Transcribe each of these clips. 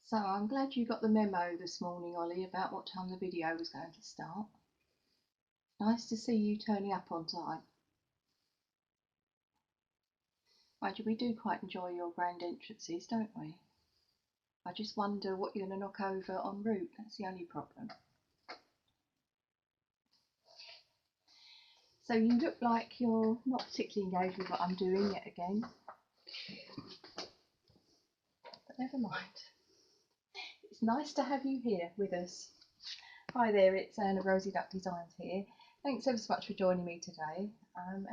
So I'm glad you got the memo this morning, Ollie, about what time the video was going to start. Nice to see you turning up on time. Mind you, we do quite enjoy your grand entrances, don't we? I just wonder what you're going to knock over en route, that's the only problem. So you look like you're not particularly engaged with what I'm doing yet again. But never mind. It's nice to have you here with us. Hi there, it's Anne of Rosie Duck Designs here. Thanks ever so much for joining me today.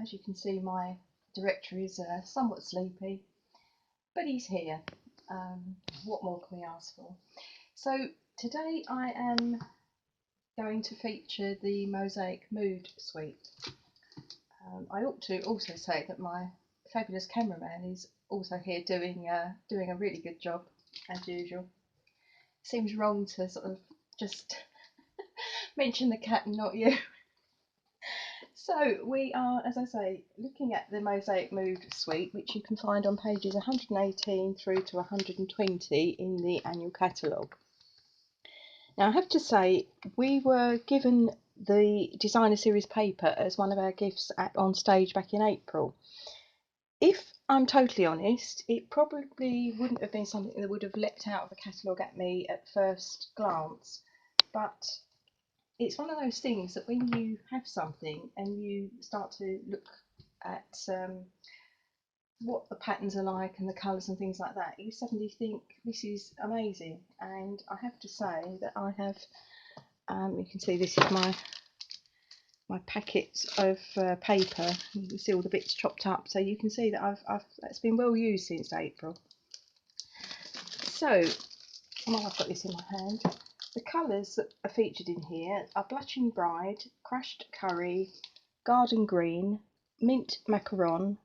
As you can see, my director is somewhat sleepy, but he's here. What more can we ask for? So today I am going to feature the Mosaic Mood Suite. I ought to also say that my fabulous cameraman is also here doing a really good job as usual. Seems wrong to sort of just mention the cat and not you. So we are, as I say, looking at the Mosaic Mood Suite, which you can find on pages 118 through to 120 in the Annual Catalogue. Now I have to say, we were given the Designer Series paper as one of our gifts on stage back in April. If I'm totally honest, it probably wouldn't have been something that would have leapt out of the catalogue at me at first glance, but it's one of those things that when you have something and you start to look at what the patterns are like and the colours and things like that, you suddenly think this is amazing. And I have to say that I have, you can see this is my packet of paper. You can see all the bits chopped up, so you can see that it's been well used since April. So while I've got this in my hand, the colours that are featured in here are Blushing Bride, Crushed Curry, Garden Green, Mint Macaron,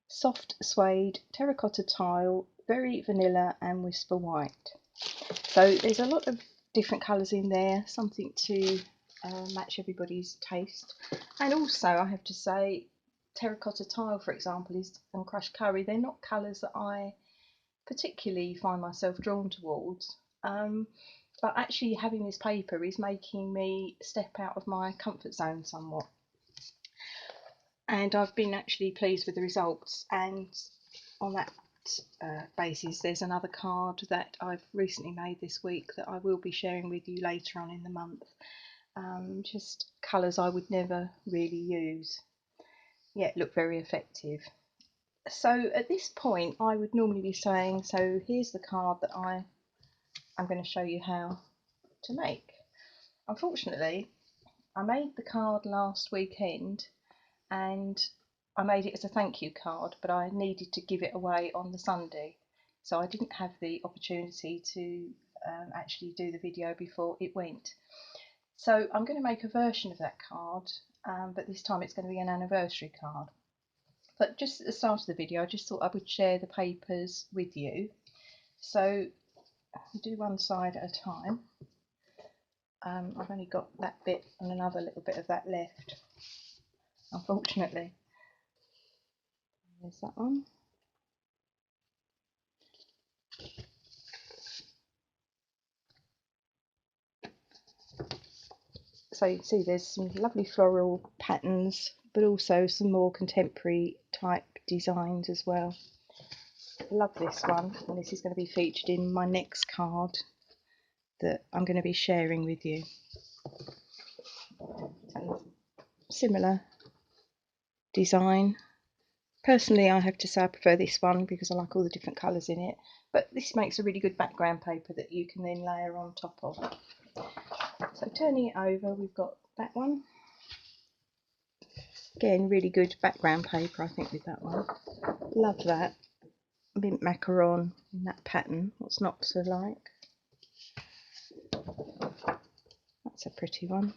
Soft Suede, Terracotta Tile, Very Vanilla and Whisper White. So there's a lot of different colours in there, something to match everybody's taste. And also I have to say, Terracotta Tile, for example, and Crushed Curry, they're not colours that I particularly find myself drawn towards. But actually having this paper is making me step out of my comfort zone somewhat. And I've been actually pleased with the results, and on that basis there's another card that I've recently made this week that I will be sharing with you later on in the month. Just colours I would never really use, yet look very effective. So at this point I would normally be saying, so here's the card that I'm going to show you how to make. Unfortunately, I made the card last weekend and I made it as a thank you card, but I needed to give it away on the Sunday, so I didn't have the opportunity to actually do the video before it went. So I'm going to make a version of that card, but this time it's going to be an anniversary card. But just at the start of the video I just thought I would share the papers with you. So we do one side at a time. I've only got that bit and another little bit of that left, unfortunately. There's that one. So you can see there's some lovely floral patterns, but also some more contemporary type designs as well. Love this one, and this is going to be featured in my next card that I'm going to be sharing with you. And similar design. Personally, I have to say I prefer this one because I like all the different colours in it, but this makes a really good background paper that you can then layer on top of. So turning it over, we've got that one. Again, really good background paper, I think, with that one. Love that. Mint Macaron in that pattern. What's not to like? That's a pretty one.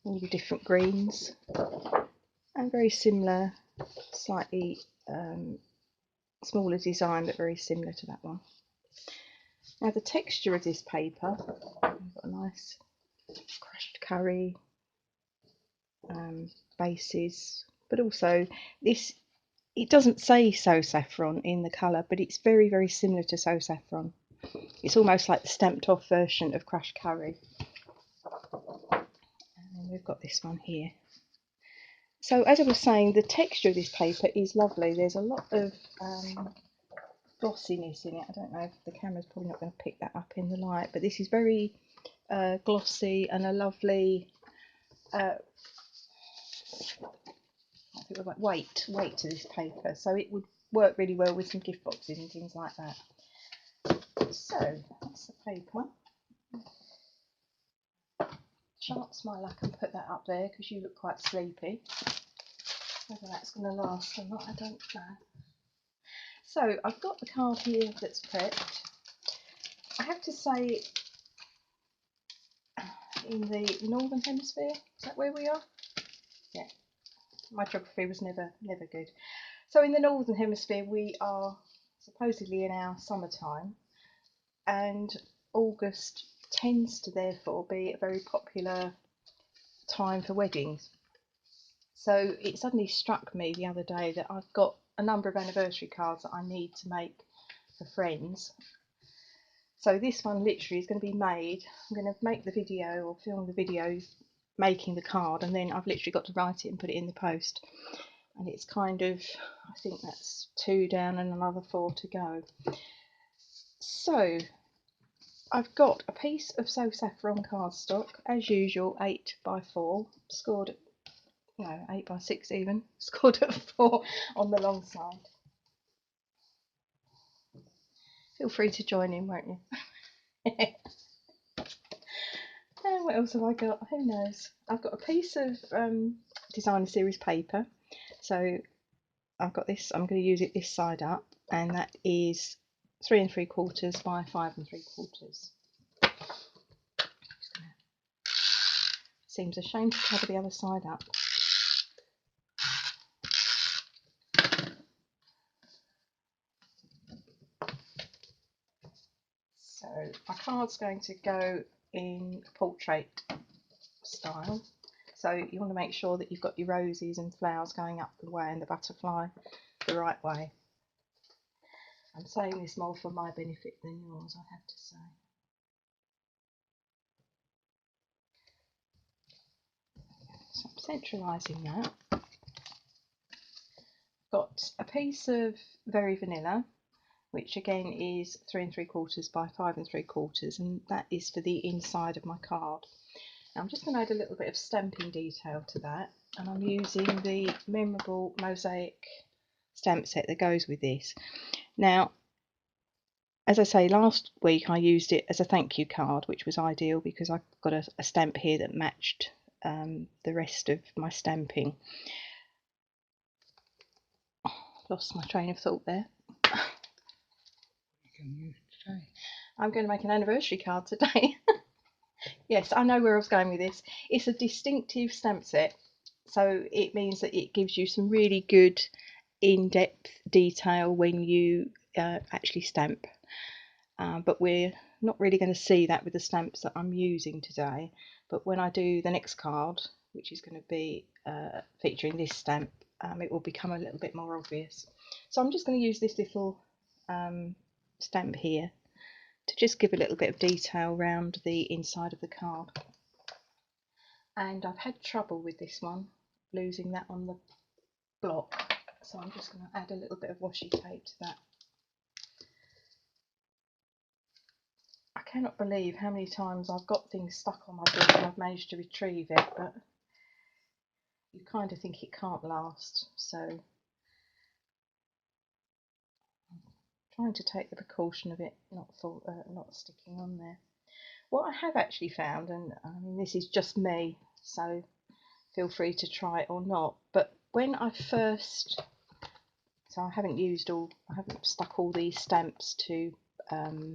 All the different greens. And very similar, slightly smaller design, but very similar to that one. Now the texture of this paper, we've got a nice crushed curry bases, but also this it doesn't say So Saffron in the colour, but it's very, very similar to So Saffron. It's almost like the stamped off version of Crushed Curry. And we've got this one here. So as I was saying, the texture of this paper is lovely. There's a lot of glossiness in it. I don't know if the camera's probably not going to pick that up in the light, but this is very glossy and a lovely weight to this paper. So it would work really well with some gift boxes and things like that. So that's the paper. Chance my luck and put that up there because you look quite sleepy. Whether that's going to last or not, I don't know. So I've got the card here that's prepped. I have to say, in the northern hemisphere, is that where we are? Yeah, my geography was never good. So in the northern hemisphere we are supposedly in our summertime, and August tends to therefore be a very popular time for weddings. So it suddenly struck me the other day that I've got a number of anniversary cards that I need to make for friends. So this one literally is going to be made. I'm going to make the video or film the video making the card, and then I've literally got to write it and put it in the post. And it's kind of, I think that's 2 down and another 4 to go. So I've got a piece of So Saffron cardstock, as usual, 8x4, scored at, no, 8x6 even, scored at 4 on the long side. Feel free to join in, won't you? And what else have I got? Who knows? I've got a piece of designer series paper. So I've got this, I'm going to use it this side up, and that is 3 3/4 by 5 3/4. Seems a shame to cover the other side up. So my card's going to go in portrait style. So you want to make sure that you've got your roses and flowers going up the way and the butterfly the right way. I'm saying this more for my benefit than yours, I have to say. So I'm centralising that. Got a piece of Very Vanilla, which again is 3 3/4 by 5 3/4, and that is for the inside of my card. Now I'm just going to add a little bit of stamping detail to that, and I'm using the memorable Mosaic stamp set that goes with this. Now, as I say, last week I used it as a thank you card, which was ideal because I've got a stamp here that matched the rest of my stamping. Lost my train of thought there. I'm going to make an anniversary card today. Yes, I know where I was going with this. It's a distinctive stamp set, so it means that it gives you some really good in-depth detail when you actually stamp. But we're not really going to see that with the stamps that I'm using today. But when I do the next card, which is going to be featuring this stamp, it will become a little bit more obvious. So I'm just going to use this little stamp here to just give a little bit of detail around the inside of the card. And I've had trouble with this one, losing that on the block, so I'm just going to add a little bit of washi tape to that. I cannot believe how many times I've got things stuck on my book and I've managed to retrieve it, but you kind of think it can't last, so I'm trying to take the precaution of it not sticking on there. What I have actually found, and I mean this is just me, so feel free to try it or not, but when I first, so I haven't stuck all these stamps to, I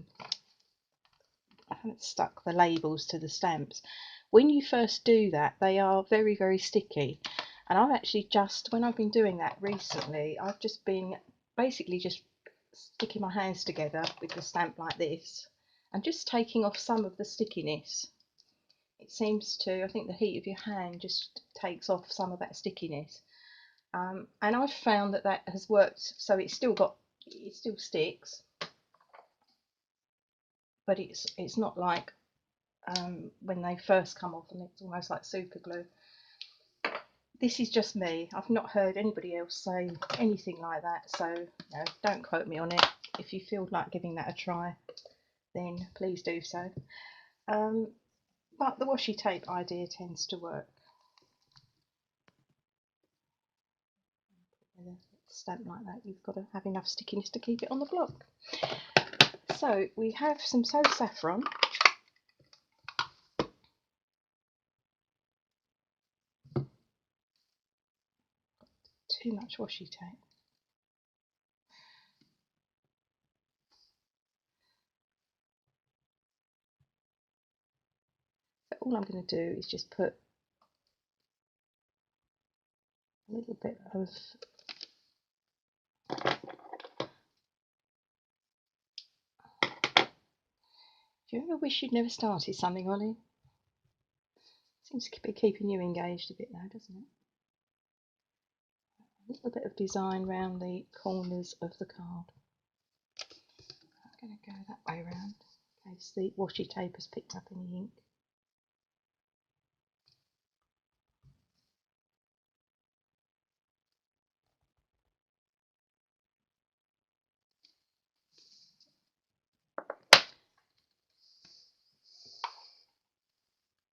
haven't stuck the labels to the stamps. When you first do that, they are very, very sticky. And I've actually when I've been doing that recently, I've just been basically just sticking my hands together with the stamp like this and just taking off some of the stickiness. It seems to, I think the heat of your hand just takes off some of that stickiness. and I've found that that has worked. So it still sticks, but it's not like when they first come off and it's almost like super glue. This is just me. I've not heard anybody else say anything like that, so don't quote me on it. If you feel like giving that a try, then please do so. But the washi tape idea tends to work. With a stamp like that, you've got to have enough stickiness to keep it on the block. So we have some Saffron. Too much washi tape. But all I'm going to do is just put a little bit of do you ever wish you'd never started something, Ollie? Seems to be keeping you engaged a bit now, doesn't it? A little bit of design round the corners of the card. I'm going to go that way round in case the washi tape has picked up any ink.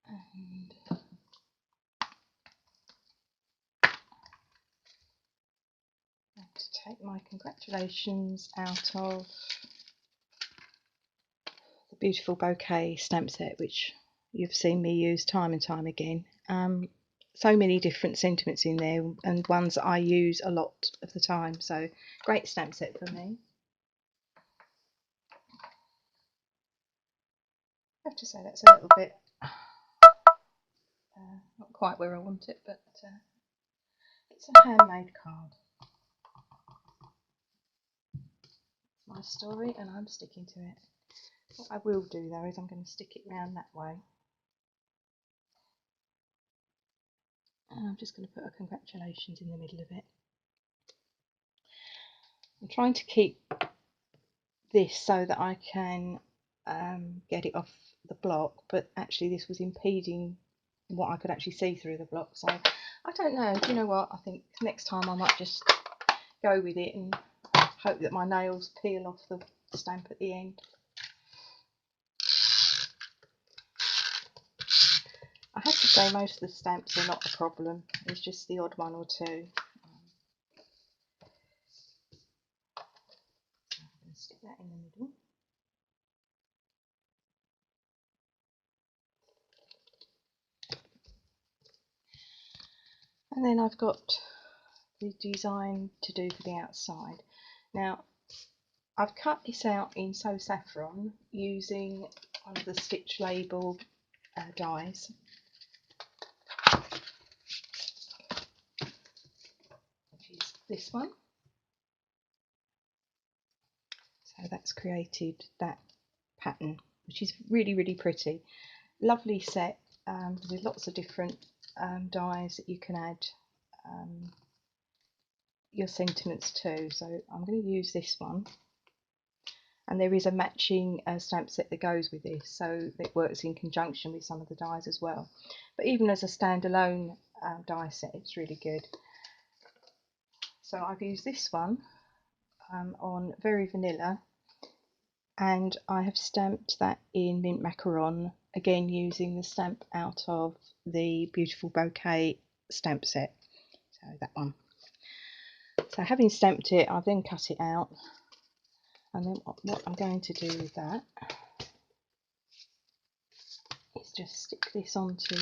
And I'm going to take my congratulations out of the beautiful Bouquet stamp set, which you've seen me use time and time again. So many different sentiments in there, and ones that I use a lot of the time, so great stamp set for me. I have to say that's a little bit not quite where I want it, but it's a handmade card. It's my story and I'm sticking to it. What I will do though is I'm going to stick it round that way, and I'm just going to put a congratulations in the middle of it. I'm trying to keep this so that I can get it off the block, but actually this was impeding what I could actually see through the block, so I don't know. Do you know what, I think next time I might just go with it and hope that my nails peel off the stamp at the end. I have to say most of the stamps are not a problem, it's just the odd one or two. I'm going to stick that in the middle. And then I've got the design to do for the outside. Now I've cut this out in Saffron using one of the stitch label dies. Which is this one. So that's created that pattern, which is really, really pretty. Lovely set with lots of different dies that you can add your sentiments to. So I'm going to use this one, and there is a matching stamp set that goes with this, so it works in conjunction with some of the dies as well. But even as a standalone die set, it's really good. So I've used this one on Very Vanilla, and I have stamped that in Mint Macaron, again using the stamp out of the beautiful Bouquet stamp set, so that one. So having stamped it, I've then cut it out, and then what I'm going to do with that is just stick this onto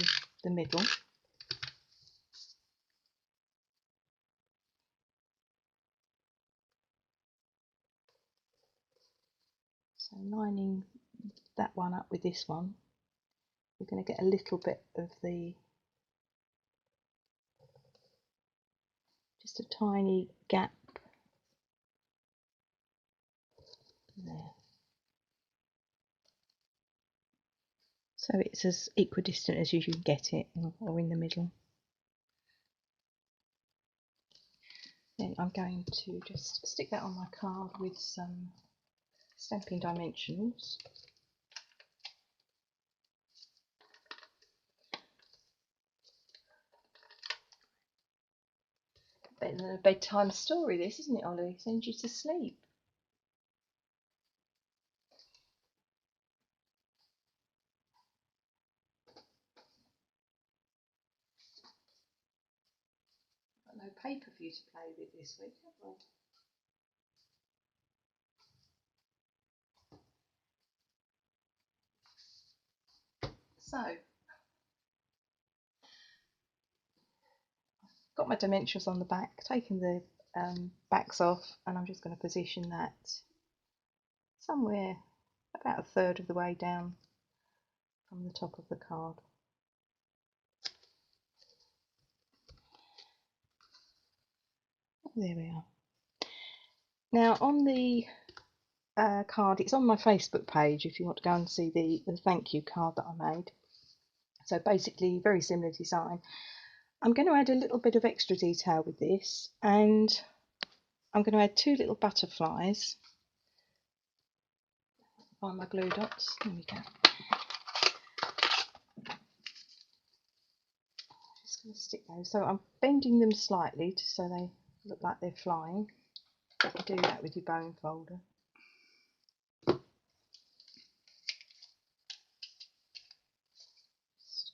the middle. So lining that one up with this one, we're going to get a little bit of just a tiny gap there. So it's as equidistant as you can get it, or in the middle. Then I'm going to just stick that on my card with some stamping dimensionals. Better than a bedtime story, this, isn't it, Ollie? Sends you to sleep. Got no paper for you to play with this week, have I? So, got my dimensionals on the back, taking the backs off, and I'm just going to position that somewhere about a third of the way down from the top of the card. There we are. Now on the card, it's on my Facebook page if you want to go and see the thank you card that I made. So basically very similar design. I'm going to add a little bit of extra detail with this, and I'm going to add two little butterflies. Find my glue dots. There we go. Just going to stick those. So I'm bending them slightly so they look like they're flying. You can do that with your bone folder.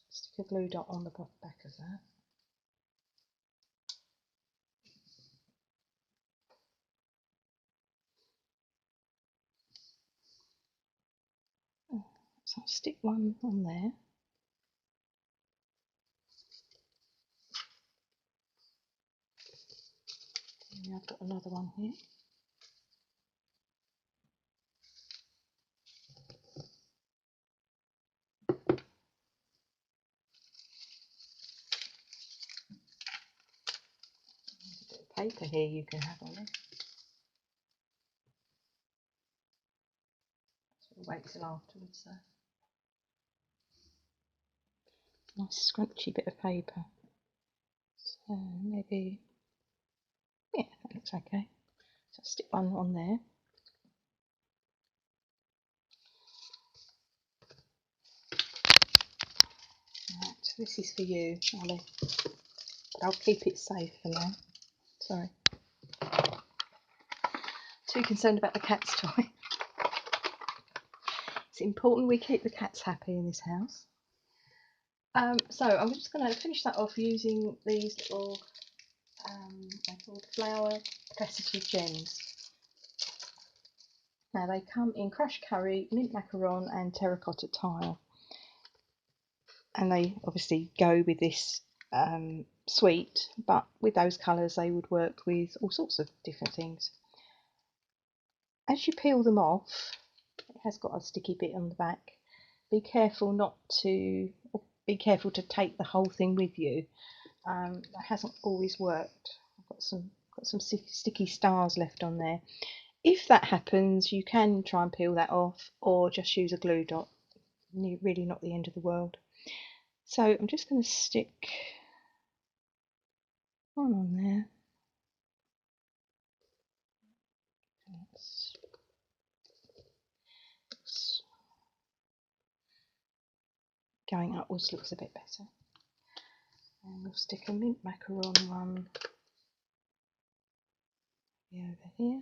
Stick a glue dot on the back of that. So I'll stick one on there. And I've got another one here. There's a bit of paper here you can have on it. We'll wait till afterwards though. Nice scrunchy bit of paper. So maybe, yeah, that looks okay. So I'll stick one on there. Right, so this is for you, Ollie. But I'll keep it safe for now. Sorry. Too concerned about the cat's toy. It's important we keep the cats happy in this house. So I'm just going to finish that off using these little they're called flower Faceted gems. Now they come in crushed curry, mint macaron and terracotta tile, and they obviously go with this suite, but with those colours they would work with all sorts of different things. As you peel them off, it has got a sticky bit on the back. Be careful to take the whole thing with you. That hasn't always worked. I've got some sticky stars left on there. If that happens, you can try and peel that off, or just use a glue dot. Really not the end of the world. So I'm just going to stick one on there. Going upwards looks a bit better. And we'll stick a mint macaron one over here.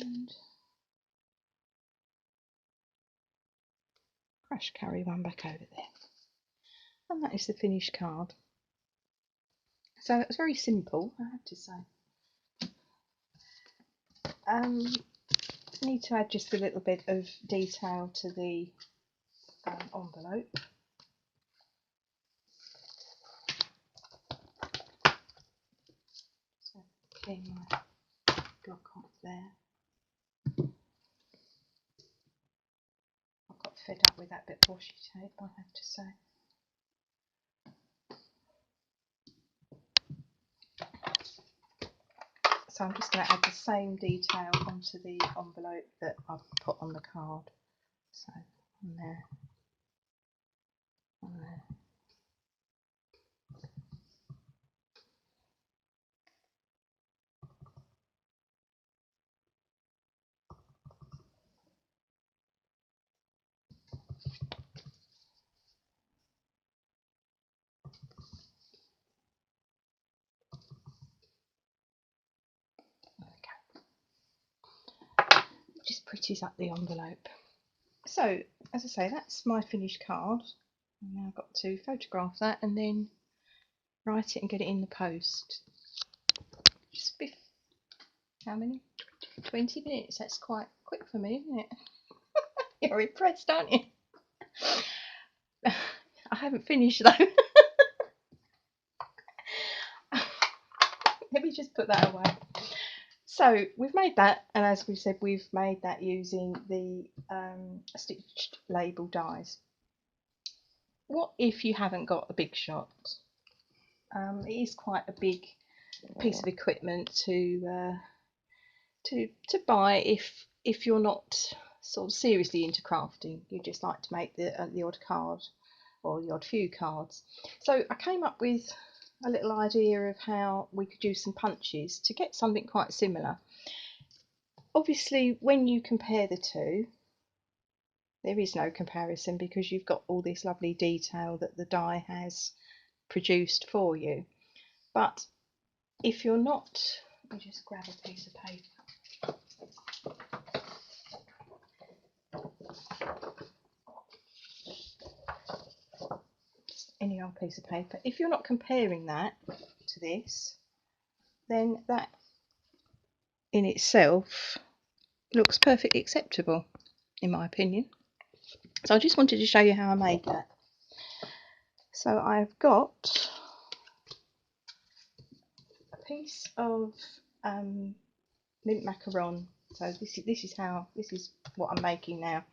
And crushed curry one back over there. And that is the finished card. So it's very simple, I have to say. Need to add just a little bit of detail to the envelope. So clean my block off there. I got fed up with that bit of washi tape, I have to say. So I'm just going to add the same detail onto the envelope that I've put on the card. So on there. Just pretties up the envelope. So, as I say, that's my finished card. I've now got to photograph that and then write it and get it in the post. Just how many? 20 minutes. That's quite quick for me, isn't it? You're impressed, aren't you? I haven't finished though. Let me just put that away. So we've made that, and as we said, we've made that using the stitched label dies. What if you haven't got a big shot? It is quite a big piece of equipment to buy if you're not sort of seriously into crafting. You just like to make the odd card or the odd few cards. So I came up with a little idea of how we could do some punches to get something quite similar. Obviously, when you compare the two, there is no comparison because you've got all this lovely detail that the die has produced for you. But if you're not, let me just grab a piece of paper. Just any old piece of paper. If you're not comparing that to this, then that in itself looks perfectly acceptable, in my opinion. So I just wanted to show you how I made that. So I've got a piece of mint macaron. So this is what I'm making now.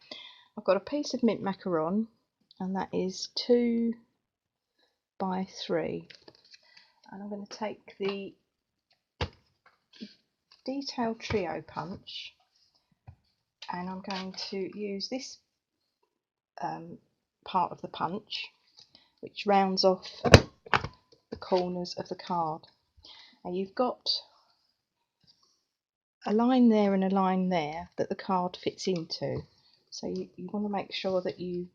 I've got a piece of mint macaron, and that is 2 by 3. And I'm going to take the detail trio punch, and I'm going to use this part of the punch, which rounds off the corners of the card. And you've got a line there and a line there that the card fits into. So you want to make sure that you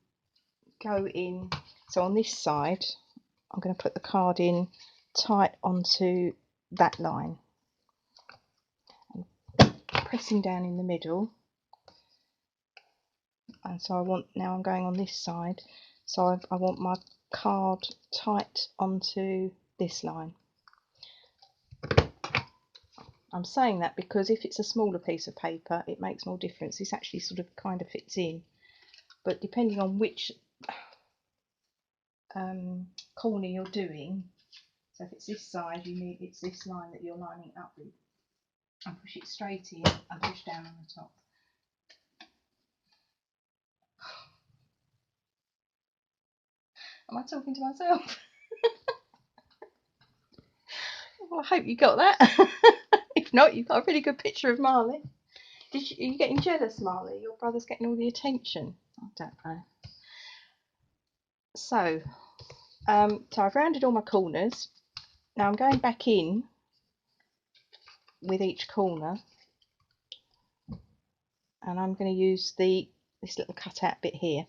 go in. So on this side, I'm going to put the card in tight onto that line, and pressing down in the middle. And so I'm going on this side, so I want my card tight onto this line. I'm saying that because if it's a smaller piece of paper, it makes more difference. This actually sort of kind of fits in, but depending on which corner you're doing, so if it's this side, it's this line that you're lining up with, and push it straight in and push down on the top. Am I talking to myself? Well, I hope you got that. If not, you've got a really good picture of Marley. Are you getting jealous, Marley? Your brother's getting all the attention. I don't know. So I've rounded all my corners. Now I'm going back in with each corner, and I'm going to use this little cutout bit here.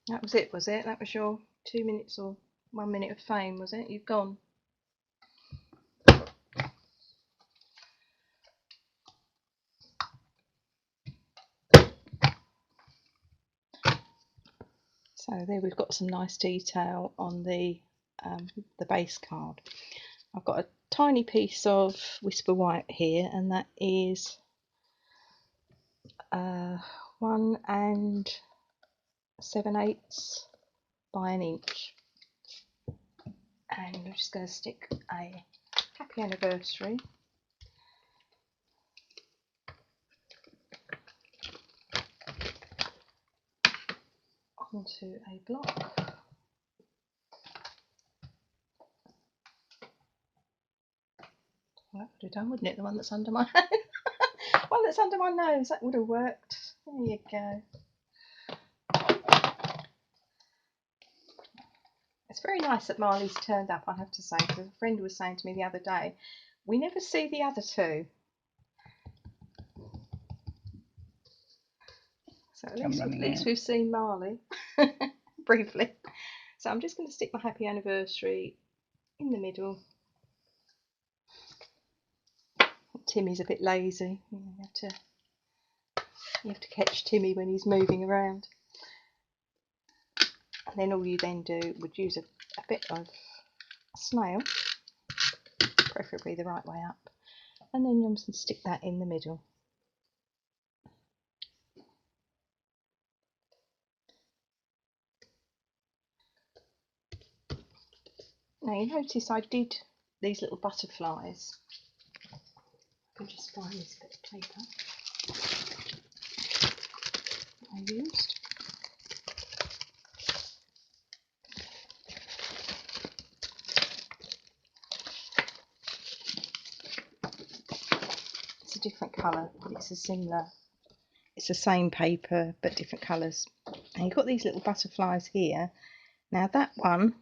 That was it, was it? That was your 2 minutes or 1 minute of fame, was it? You've gone. So there we've got some nice detail on the base card. I've got a tiny piece of Whisper White here, and that is 1 7/8 by 1 inch. And I'm just going to stick a happy anniversary onto a block. Well, that would have done, wouldn't it? The one that's under my hand. one that's under my nose. That would have worked. There you go. It's very nice that Marley's turned up, I have to say, because a friend was saying to me the other day, we never see the other two. So at least we've seen Marley briefly. So I'm just going to stick my happy anniversary in the middle. Timmy's a bit lazy. You have to catch Timmy when he's moving around. And then all you then do would use a bit of snail, preferably the right way up, and then you can stick that in the middle. Now you notice I did these little butterflies. I can just find this bit of paper I used. It's a different colour, but it's it's the same paper but different colours. And you've got these little butterflies here. Now that one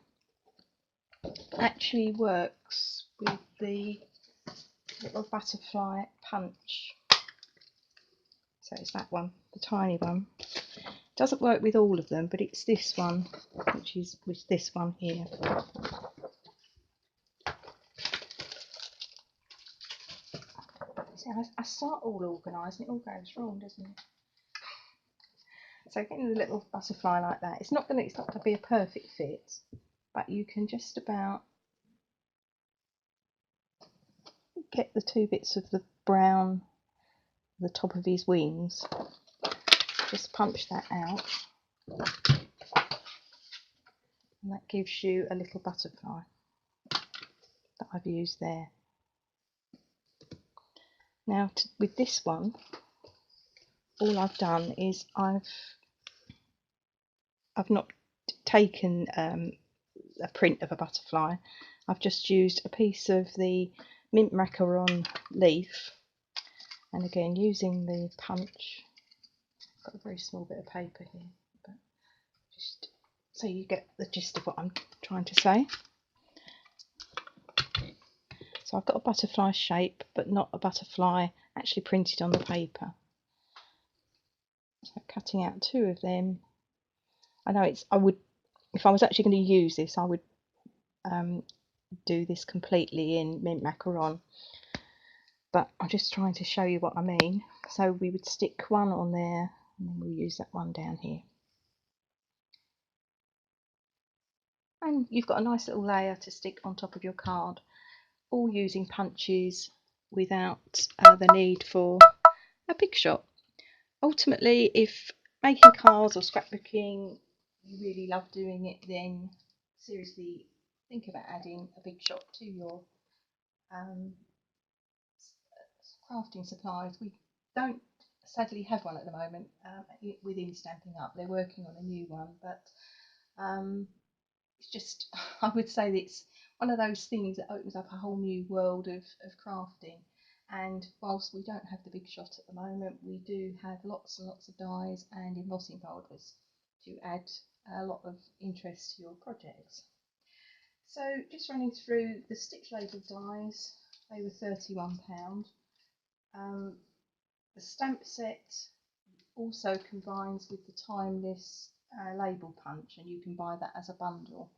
actually works with the little butterfly punch. So it's that one, the tiny one. Doesn't work with all of them, but it's this one, which is with this one here. See, I start all organised and it all goes wrong, doesn't it? So getting the little butterfly like that, it's not going to be a perfect fit, but you can just about get the two bits of the brown, the top of his wings. Just punch that out, and that gives you a little butterfly that I've used there. Now with this one, all I've done is I've not taken a print of a butterfly. I've just used a piece of the mint macaron leaf, and again using the punch. I've got a very small bit of paper here, but just so you get the gist of what I'm trying to say. So I've got a butterfly shape, but not a butterfly actually printed on the paper. So cutting out two of them. I know if I was actually going to use this, I would do this completely in mint macaron, but I'm just trying to show you what I mean. So we would stick one on there, and then we'll use that one down here. And you've got a nice little layer to stick on top of your card, all using punches without the need for a big shot. Ultimately, if making cards or scrapbooking, you really love doing it, then seriously think about adding a big shot to your crafting supplies. We don't sadly have one at the moment within Stampin' Up. They're working on a new one, but it's just, I would say that it's one of those things that opens up a whole new world of crafting. And whilst we don't have the big shot at the moment, we do have lots and lots of dies and embossing folders to add a lot of interest to your projects. So just running through the stitch label dies, they were £31. The stamp set also combines with the timeless label punch, and you can buy that as a bundle,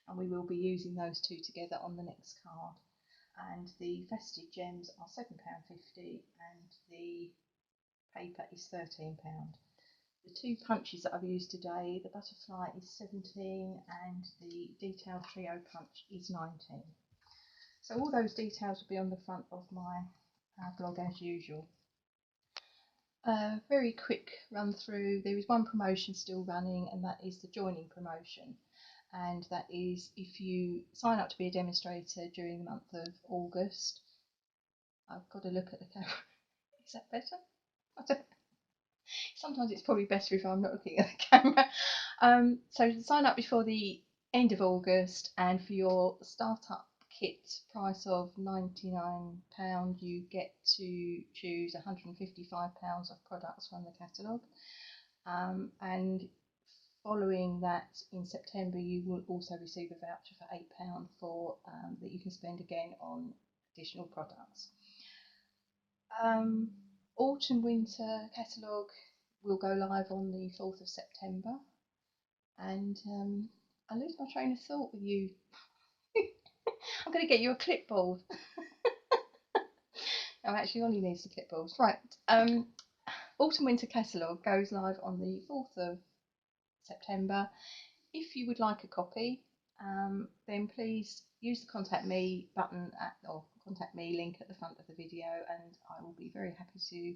and we will be using those two together on the next card. And the Faceted gems are £7.50 and the paper is £13. The two punches that I've used today, the butterfly is £17 and the detailed trio punch is £19. So all those details will be on the front of my blog as usual. Very quick run through. There is one promotion still running, and that is the joining promotion, and that is if you sign up to be a demonstrator during the month of August. I've got to look at the camera. Is that better? I don't know. Sometimes it's probably better if I'm not looking at the camera. So sign up before the end of August, and for your startup kit price of £99, you get to choose £155 of products from the catalogue, and following that in September you will also receive a voucher for £8 for that you can spend again on additional products. Autumn Winter catalogue will go live on the 4th of September, and I lose my train of thought with you. I'm going to get you a clipboard. Oh, actually, Ollie needs the clipboard. Right. Autumn Winter catalogue goes live on the 4th of September. If you would like a copy, then please use the contact me button or contact me link at the front of the video, and I will be very happy to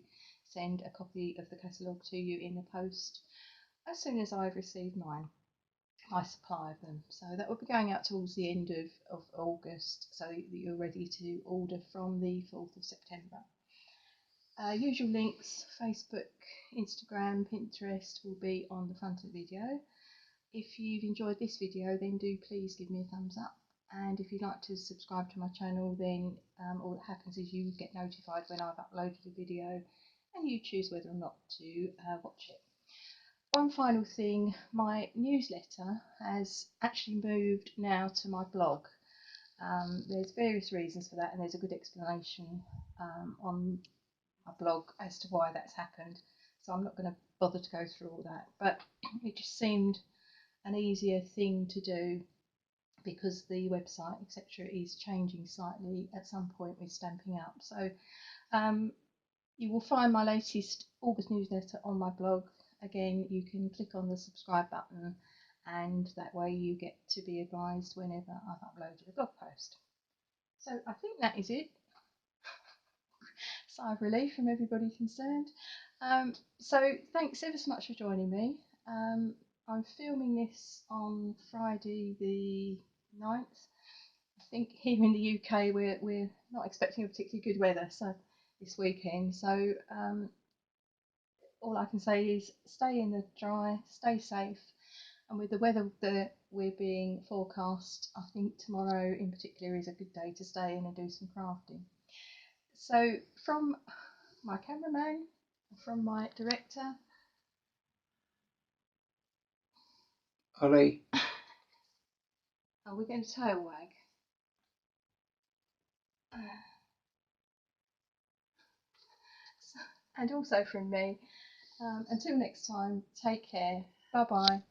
send a copy of the catalogue to you in the post as soon as I've received my supply of them. So that will be going out towards the end of August, so that you're ready to order from the 4th of September. Usual links: Facebook, Instagram, Pinterest will be on the front of the video. If you've enjoyed this video, then do please give me a thumbs up, and if you'd like to subscribe to my channel, then all that happens is you get notified when I've uploaded a video, and you choose whether or not to watch it. One final thing, my newsletter has actually moved now to my blog. There's various reasons for that, and there's a good explanation on my blog as to why that's happened, so I'm not going to bother to go through all that, but it just seemed an easier thing to do because the website etc is changing slightly at some point with Stampin' Up. So you will find my latest August newsletter on my blog. Again, you can click on the subscribe button, and that way you get to be advised whenever I've uploaded a blog post. So I think that is it. Sigh of relief from everybody concerned. So thanks ever so much for joining me. I'm filming this on Friday the 9th. I think here in the UK we're not expecting a particularly good weather this weekend. So all I can say is stay in the dry, stay safe, and with the weather that we're being forecast, I think tomorrow in particular is a good day to stay in and do some crafting. So from my cameraman, from my director, Ollie. Oh, we're going to tail wag. And also from me, until next time, take care. Bye bye.